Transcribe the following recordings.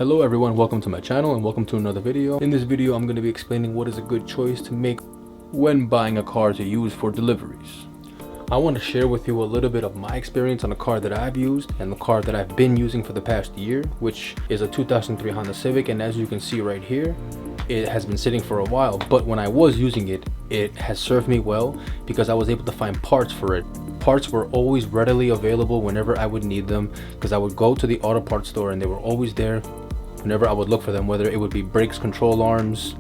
Hello everyone, welcome to my channel and welcome to another video. In this video I'm going to be explaining what is a good choice to make when buying a car to use for deliveries. I want to share with you a little bit of my experience on a car that I've used and the car that I've been using for the past year, which is a 2003 Honda Civic, and as you can see right here, it has been sitting for a while, but when I was using it, it has served me well because I was able to find parts for it. Parts were always readily available whenever I would need them because I would go to the auto parts store and they were always there whenever I would look for them, whether it would be brakes, control arms,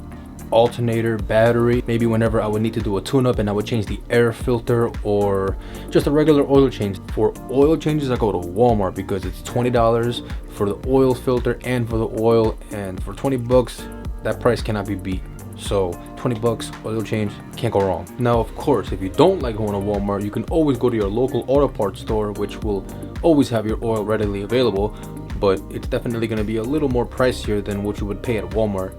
alternator, battery, maybe whenever I would need to do a tune-up and I would change the air filter or just a regular oil change. For oil changes I go to Walmart because it's $20 for the oil filter and for the oil, and for 20 bucks that price cannot be beat. So 20 bucks oil change, can't go wrong. Now of course, if you don't like going to Walmart, you can always go to your local auto parts store, which will always have your oil readily available, but it's definitely going to be a little more pricier than what you would pay at Walmart.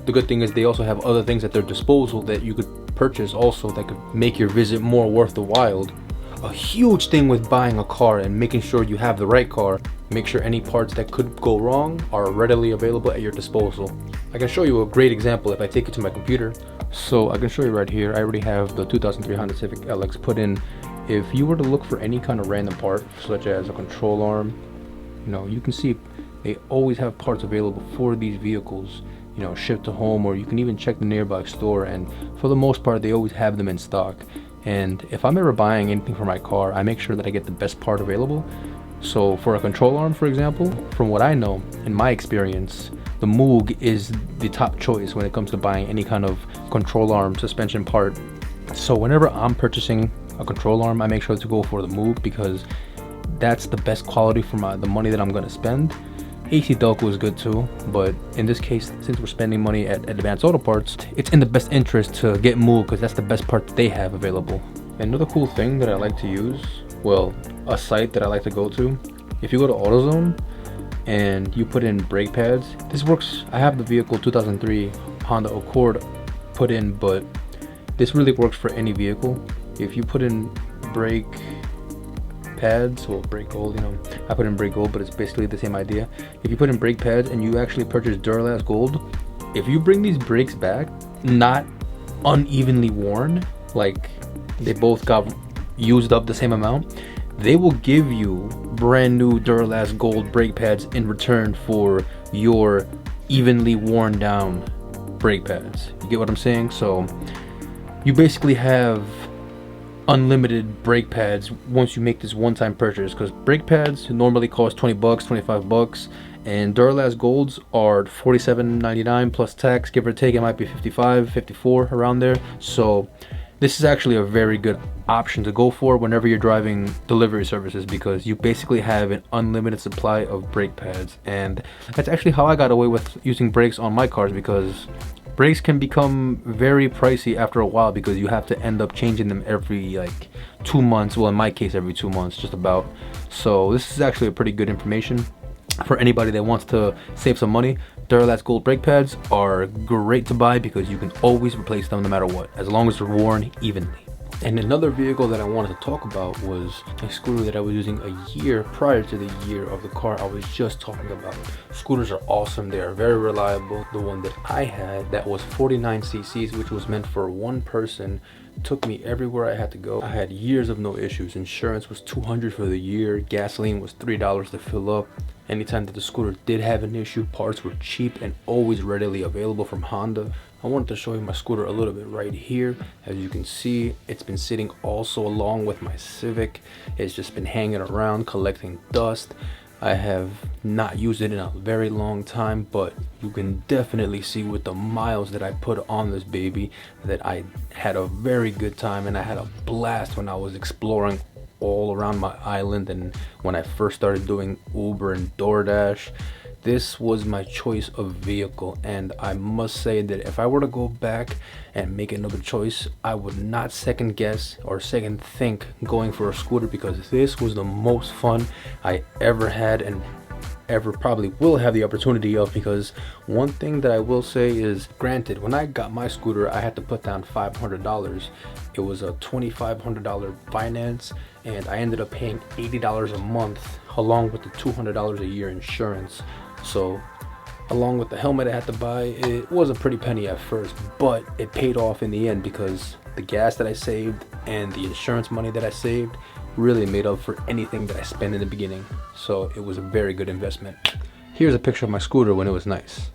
The good thing is they also have other things at their disposal that you could purchase also that could make your visit more worth the while. A huge thing with buying a car and making sure you have the right car, make sure any parts that could go wrong are readily available at your disposal. I can show you a great example if I take it to my computer. So I can show you right here. I already have the 2003 Honda Civic LX put in. If you were to look for any kind of random part, such as a control arm, you can see they always have parts available for these vehicles, shipped to home, or you can even check the nearby store, and for the most part they always have them in stock. And if I'm ever buying anything for my car, I make sure that I get the best part available. So for a control arm, for example, from what I know, in my experience, the Moog is the top choice when it comes to buying any kind of control arm suspension part. So whenever I'm purchasing a control arm, I make sure to go for the Moog because that's the best quality for the money that I'm going to spend. AC Delco is good too, but in this case, since we're spending money at Advanced Auto Parts, it's in the best interest to get Moog because that's the best part that they have available. Another cool thing that I like to use, well, a site that I like to go to, if you go to AutoZone and you put in brake pads, this works. I have the vehicle 2003 Honda Accord put in, but this really works for any vehicle. If you put in brake pads, well, brake gold, I put in brake gold, but it's basically the same idea. If you put in brake pads and you actually purchase Duralast Gold, if you bring these brakes back not unevenly worn, like they both got used up the same amount, they will give you brand new Duralast Gold brake pads in return for your evenly worn down brake pads. You get what I'm saying? So you basically have unlimited brake pads once you make this one-time purchase, because brake pads normally cost 20 bucks, 25 bucks, and Duralast Golds are $47.99 plus tax, give or take. It might be 55, 54 around there. So this is actually a very good option to go for whenever you're driving delivery services, because you basically have an unlimited supply of brake pads. And that's actually how I got away with using brakes on my cars, because brakes can become very pricey after a while because you have to end up changing them every 2 months. Well, in my case, every 2 months, just about. So this is actually a pretty good information for anybody that wants to save some money. Duralast Gold brake pads are great to buy because you can always replace them no matter what, as long as they're worn evenly. And another vehicle that I wanted to talk about was a scooter that I was using a year prior to the year of the car I was just talking about. Scooters are awesome. They are very reliable. The one that I had that was 49 cc's, which was meant for one person, took me everywhere I had to go. I had years of no issues. Insurance was $200 for the year. Gasoline was $3 to fill up. Anytime that the scooter did have an issue, parts were cheap and always readily available from Honda. I wanted to show you my scooter a little bit right here. As you can see, it's been sitting also along with my Civic. It's just been hanging around collecting dust. I have not used it in a very long time, but you can definitely see with the miles that I put on this baby that I had a very good time, and I had a blast when I was exploring all around my island and when I first started doing Uber and DoorDash. This was my choice of vehicle, and I must say that if I were to go back and make another choice, I would not second guess or second think going for a scooter, because this was the most fun I ever had and ever probably will have the opportunity of. Because one thing that I will say is, granted, when I got my scooter I had to put down $500. It was a $2,500 finance, and I ended up paying $80 a month along with the $200 a year insurance. So along with the helmet I had to buy. It was a pretty penny at first, but it paid off in the end because the gas that I saved and the insurance money that I saved really made up for anything that I spent in the beginning. So it was a very good investment. Here's a picture of my scooter when it was nice.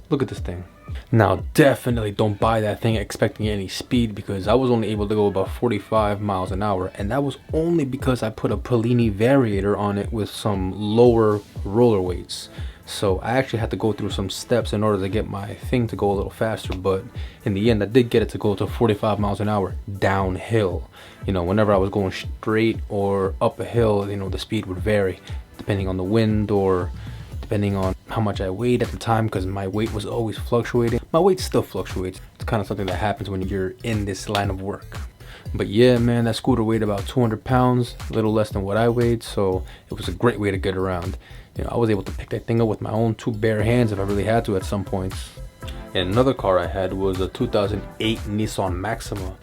Look at this thing. Now definitely don't buy that thing expecting any speed, because I was only able to go about 45 miles an hour, and that was only because I put a Polini variator on it with some lower roller weights. So I actually had to go through some steps in order to get my thing to go a little faster, but in the end I did get it to go to 45 miles an hour downhill. You know, whenever I was going straight or up a hill, you know, the speed would vary depending on the wind or depending on how much I weighed at the time, because my weight was always fluctuating. My weight still fluctuates. It's kind of something that happens when you're in this line of work. But yeah, man, that scooter weighed about 200 pounds, a little less than what I weighed, so it was a great way to get around. You know, I was able to pick that thing up with my own two bare hands if I really had to at some points. And another car I had was a 2008 Nissan Maxima,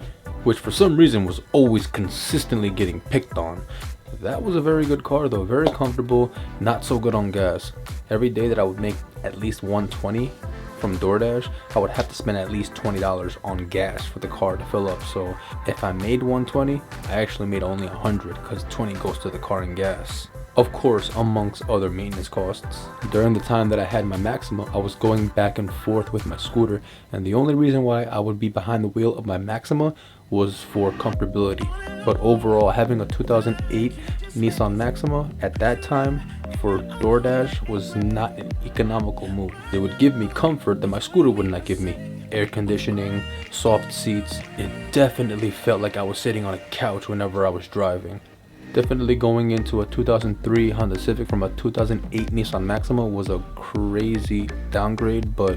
which for some reason was always consistently getting picked on. That was a very good car though, very comfortable, not so good on gas. Every day that I would make at least 120 from DoorDash, I would have to spend at least $20 on gas for the car to fill up. So if I made 120, I actually made only 100 because 20 goes to the car and gas. Of course, amongst other maintenance costs. During the time that I had my Maxima, I was going back and forth with my scooter, and the only reason why I would be behind the wheel of my Maxima was for comfortability. But overall, having a 2008 Nissan Maxima at that time for DoorDash was not an economical move. It would give me comfort that my scooter would not give me. Air conditioning, soft seats. It definitely felt like I was sitting on a couch whenever I was driving. Definitely going into a 2003 Honda Civic from a 2008 Nissan Maxima was a crazy downgrade, but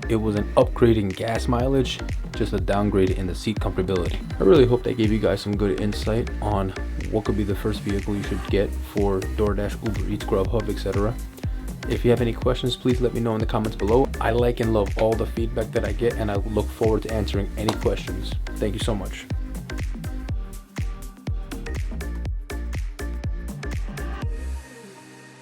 it was an upgrade in gas mileage, just a downgrade in the seat comfortability. I really hope that gave you guys some good insight on what could be the first vehicle you should get for DoorDash, Uber Eats, GrubHub, etc. If you have any questions, please let me know in the comments below. I like and love all the feedback that I get, and I look forward to answering any questions. Thank you so much.